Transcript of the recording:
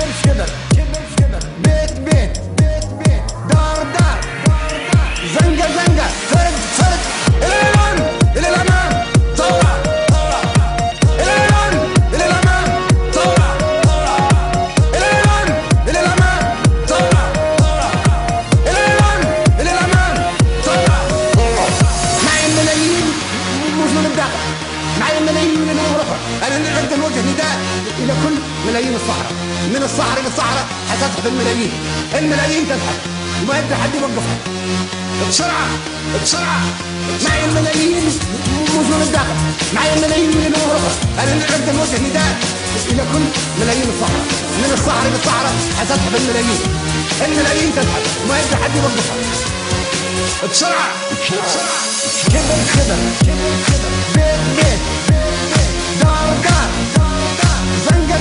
كبر بيت بيت دار دار زنقة زنقة فرد إلى الأمام إلى الأمام ثورة إلى الأمام إلى الأمام ثورة إلى الأمام إلى الأمام ثورة إلى الأمام إلى الأمام ثورة. معي الملايين مش من الداخل، معي الملايين من الأخرى. أنا نقدم وجه نداء إلى كل ملايين الصحراء، من الصحراء للصحراء حتزحف الملايين تزحف وما يقدر حد يوقفها. بسرعة بسرعة معي الملايين مش من الداخل، معي الملايين من الأخرى. أنا نقدم وجه نداء إلى كل ملايين الصحراء، من الصحراء للصحراء حتزحف الملايين تزحف وما يقدر حد يوقفها. بسرعة بسرعة كبر بيت دار زنقة